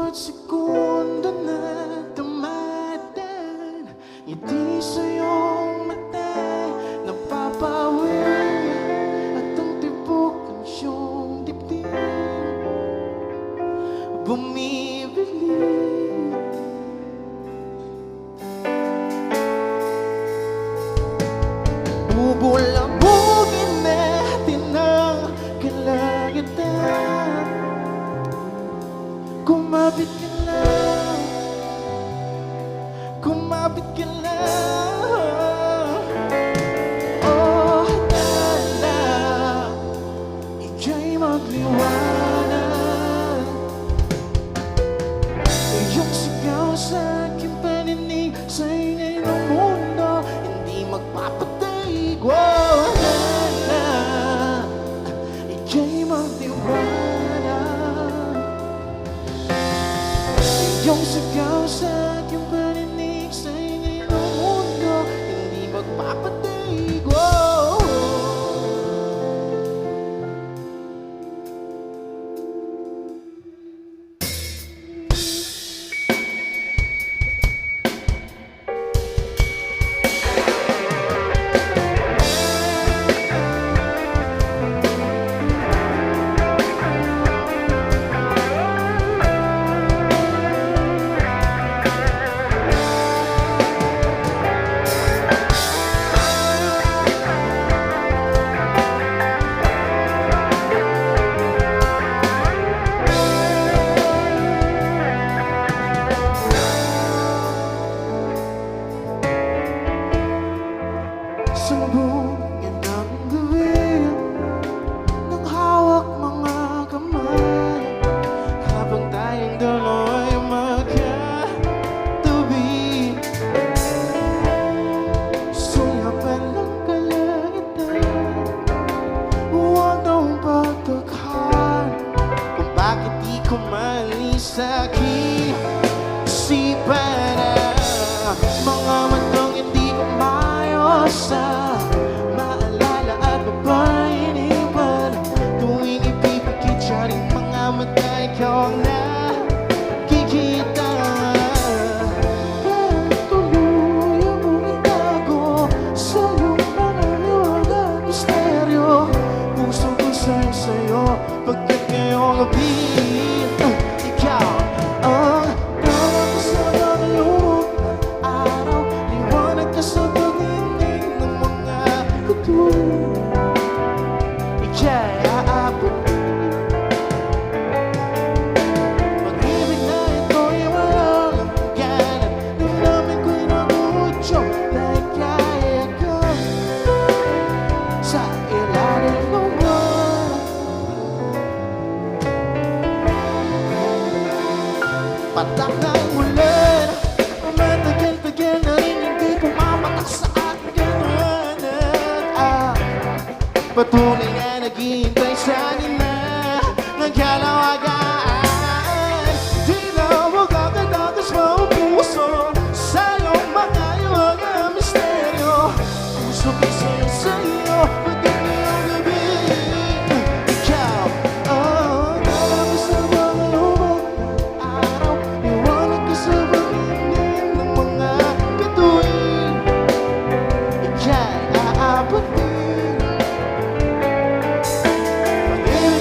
bawat segundo na dumadaan, ngiti sa iyong mata, napapawi at ang tibok ng iyong dibdib bumibili. Bubulabugin natin ang kalangitan. Kumapit ka lang, kumapit ka lang. Oh, na, ika'y magliwanag. Iyong sigaw sa aking paninig, sa ingay ng mundo, hindi magpapatay. Wow, na, ika'y magliwanag. Iyong sigaw sa aking paninig, sa ingay ng mundo, hindi magpapatay. Wow. Sumbungin ang gabi ng hawak mga kamay, habang tayong daloy magkatabi. Suyapan ng kalangitan, huwag nang pagtakhan kung bakit di ko malis sa aking isipan. Mga mantong hindi umayos sa maalala at mapainipan, tuwing ipipikit siya rin mga mata, ikaw ang nakikita. Tuluyang mong itago sa iyong mga liwanag misteryo, puso ko sa'yo pagkat ngayong gabi ikaw ang tawag sa kaluluwa. Liwanag ka sa pagdinig ng mga bituin, ika'y aabutin. Pag-ibig na ito'y walang hangganan, damdamin ko'y namumutyo dahil kaya ka sa ilalim ng buwan. Patak ng ulan, matagal-tagal na rin hindi pumapatak sa aking kanan. Patuloy na naghihintay sa akin na nagkalawagan. Di na magkakatakas mo puso sa iyong mga liwag na misteryo. Puso ko sa'yo pagkat ngayong gabi ikaw ang tawag sa mga lumang araw. Liwanag ka sa pagdinig ng mga bituin, ika'y aabutin. Pag-ibig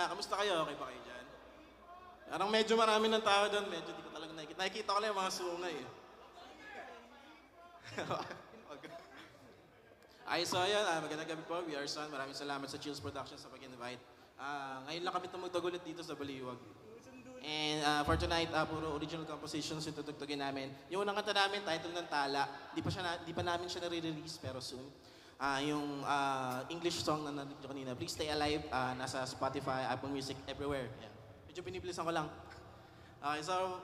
kamusta kayo? Okay ba kayo dyan? Parang medyo marami ng tao doon, medyo di ko talaga nakikita. Nakikita ko lang yung mga sungay eh. Ay, so ayun, magandang gabi po, we are Sun. Maraming salamat sa Chills Productions sa pag-invite. Ngayon lang kami tumutugod ulit dito sa Baliwag. And for tonight, puro original compositions yung tutugtugin namin. Yung unang kanta namin, title ng Tala, di pa namin siya nare-release pero soon. Yung English song na narinig ko kanina, Please Stay Alive, nasa Spotify, Apple Music, everywhere. Yan. Medyo binibilisan ko lang. Okay, so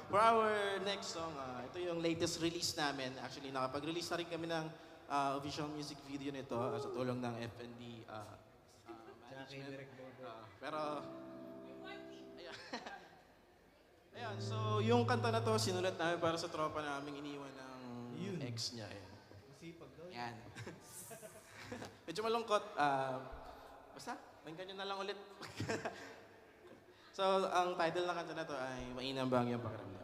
for our next song, ito yung latest release namin. Actually, nakapag-release na rin kami ng official music video nito sa tulong ng FND management. Pero, ayan. Ayan, so yung kanta na to, sinulat namin para sa tropa naming iniwan ng ex niya. Ayan. Yan. Medyo malungkot. Basta, banggan nyo na lang ulit. So, ang title ng kanta na to ay Mainam Ba Ang Iyong Pakiramdam?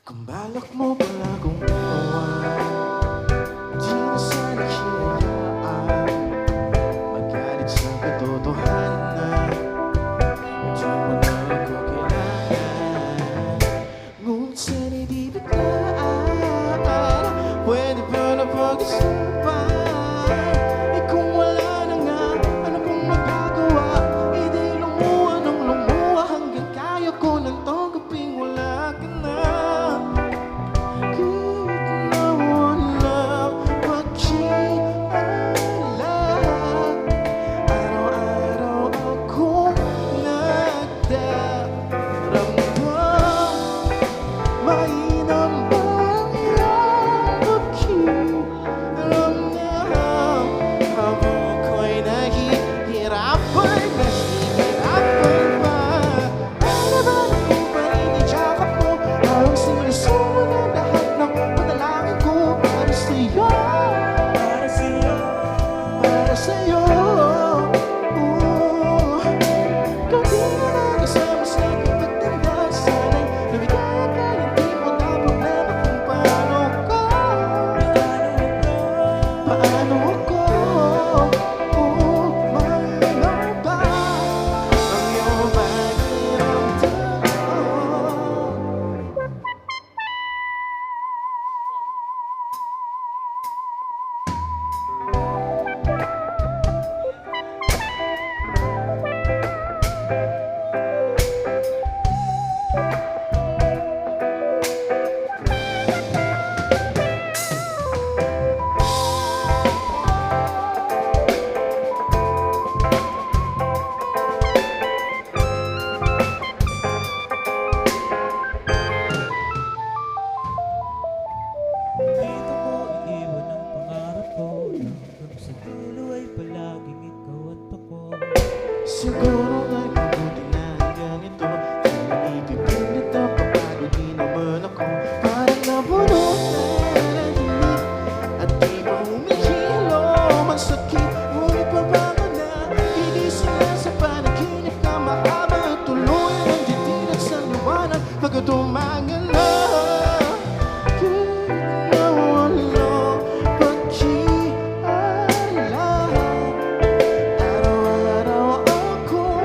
Kung balak mo pala kung umawan, di na sana hinayaan magalit sa katotohanan. Di mo na ako kailangan, ngunit sana di biglaan. Pwede ba na pag-isipan? Kung wala na nga, ano pong magagawa? Di lumuha ng lumuha hanggang kaya ko nang tanggaping wala ka na. Siguro ay mabuti na ganito. Kaya ipipilit na papagod, di naman ako parang nabunot na dinig. At di ba humihilo, masakit, ngunit pabago na. Gigising na sa panaginip ka mahaba at tuloy ang didilag sa liwanag. Pagod umaga na, kahit na walang pag-ialala. Araw-araw akong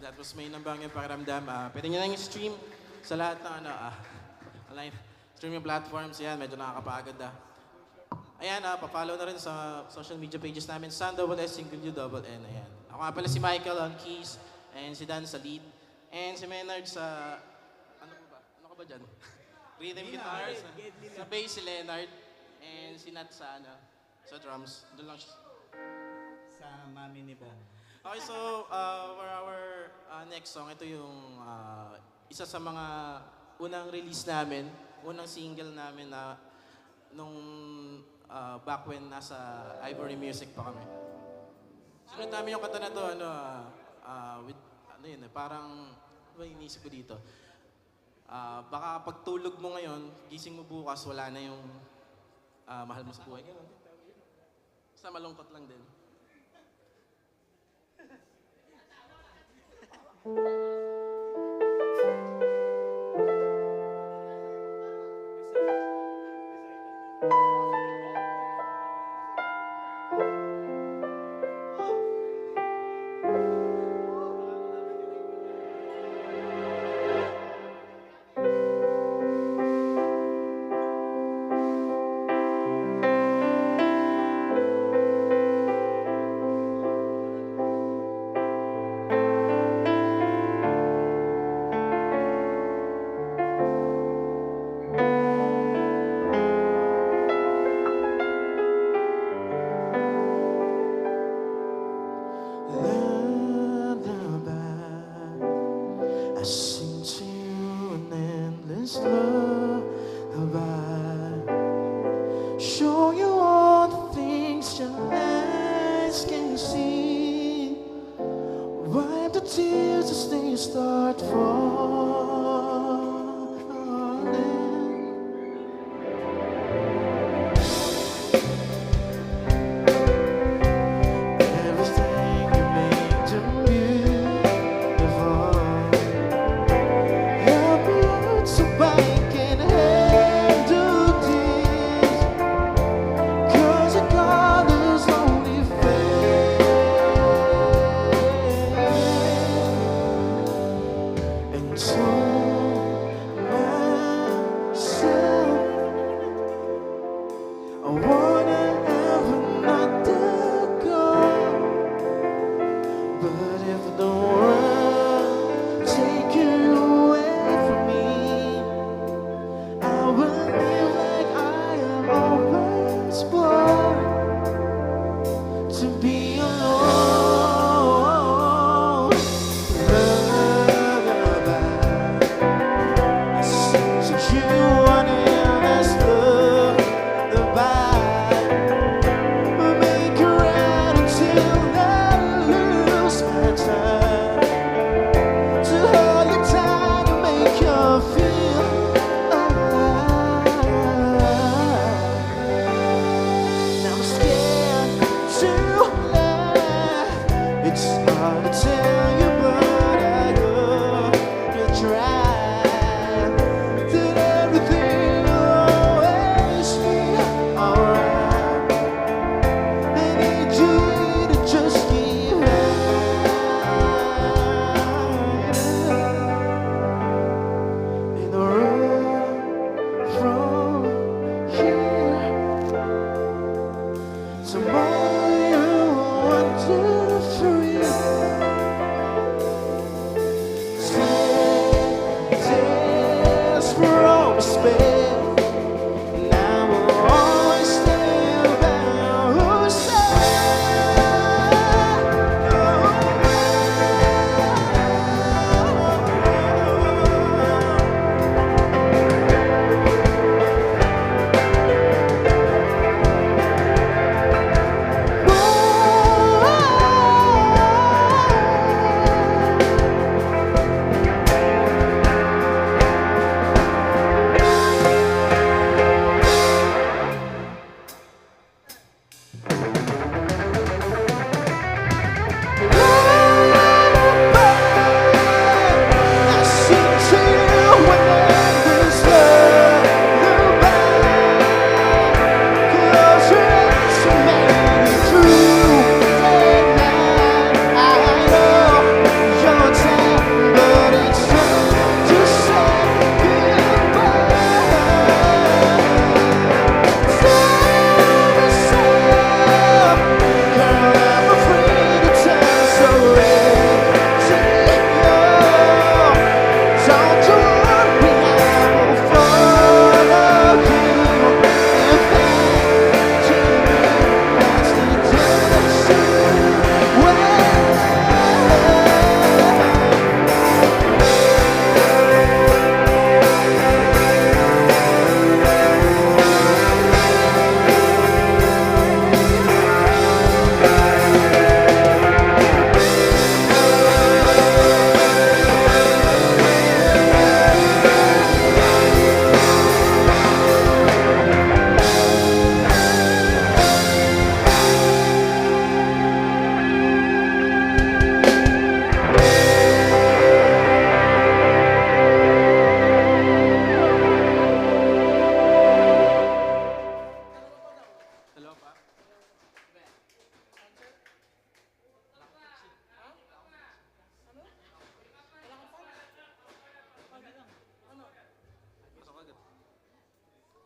that was may nambang yung pakiramdam. Pwede nyo lang yung stream sa lahat ng online streaming platforms. Yan, medyo nakakapagod Ayan, pa-follow na rin sa social media pages namin. Sun-S-U-N-N. Ayan. Ako nga pala si Michael on keys, and si Dan sa lead, and si Maynard sa, ano ko ba? Ano ka ba dyan? Rhythm guitars. Sa bass si Leonard, and si Nat sa, sa drums. Doon lang siya. Sa mami ni Bong. Okay, so for our next song, ito yung isa sa mga unang release namin, unang single namin na nung back when nasa Ivory Music pa kami. Sunod namin yung kanta na to, with, parang, ano ba yung inisip ko dito? Baka pagtulog mo ngayon, gising mo bukas, wala na yung mahal mo sa buhay. Basta malungkot lang din. I sing to you an endless lullaby. Show you all the things your eyes can see. Wipe the tears as they start falling. Everything you make to beautiful. Help me out so I can handle this. 'Cause your colors only fade. And so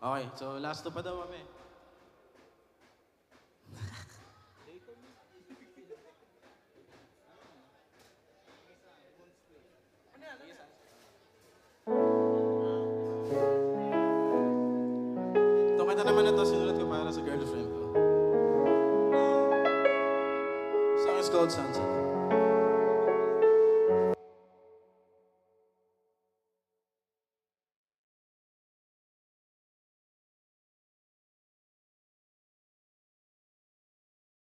Okay, so last two pa daw kami. Ito kanta naman na to, sinulat ko para sa girlfriend ko. Song is called Sunset.